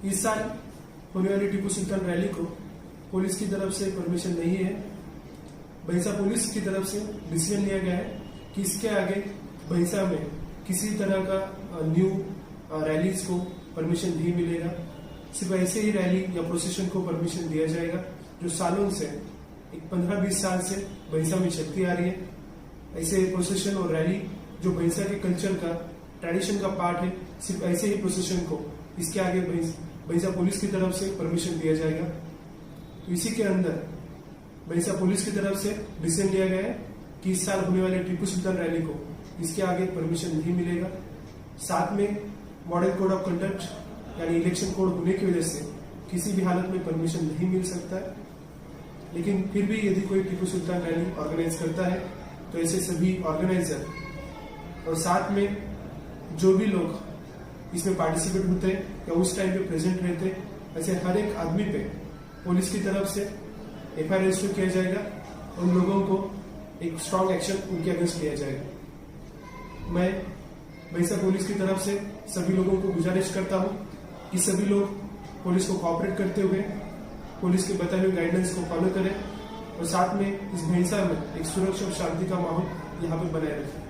इस साल होने वाली टीपू सुल्तान रैली को पुलिस की तरफ से परमिशन नहीं है। भैंसा पुलिस की तरफ से डिसीजन लिया गया है कि इसके आगे भैंसा में किसी तरह का न्यू रैलीज को परमिशन नहीं मिलेगा। सिर्फ ऐसे ही रैली या प्रोसेशन को परमिशन दिया जाएगा जो सालों से एक 15-20 साल से भैंसा में चलती आ रही है। ऐसे प्रोसेशन और रैली जो भैंसा के कल्चर का ट्रेडिशन का पार्ट है, सिर्फ ऐसे ही प्रोसेशन को इसके आगे भैंसा पुलिस की तरफ से परमिशन दिया जाएगा। तो इसी के अंदर भैंसा पुलिस की तरफ से डिसीजन लिया गया है कि इस साल होने वाले टीपू सुल्तान रैली को इसके आगे परमिशन नहीं मिलेगा। साथ में मॉडल कोड ऑफ कंडक्ट यानी इलेक्शन कोड होने की वजह से किसी भी हालत में परमिशन नहीं मिल सकता है। लेकिन फिर भी यदि कोई टीपू सुल्तान रैली ऑर्गेनाइज करता है तो ऐसे सभी ऑर्गेनाइजर और साथ में जो भी लोग इसमें पार्टिसिपेट होते हैं या उस टाइम पे प्रेजेंट रहते हैं, ऐसे हर एक आदमी पे पुलिस की तरफ से एफआईआर रजिस्टर किया जाएगा। उन लोगों को एक स्ट्रॉन्ग एक्शन उनके अगेंस्ट लिया जाएगा। मैं भैंसा पुलिस की तरफ से सभी लोगों को गुजारिश करता हूं कि सभी लोग पुलिस को कोऑपरेट करते हुए पुलिस के बताए हुए गाइडेंस को फॉलो करें और साथ में इस भैंसा में एक सुरक्षा और शांति का माहौल यहाँ पे बनाए रखें।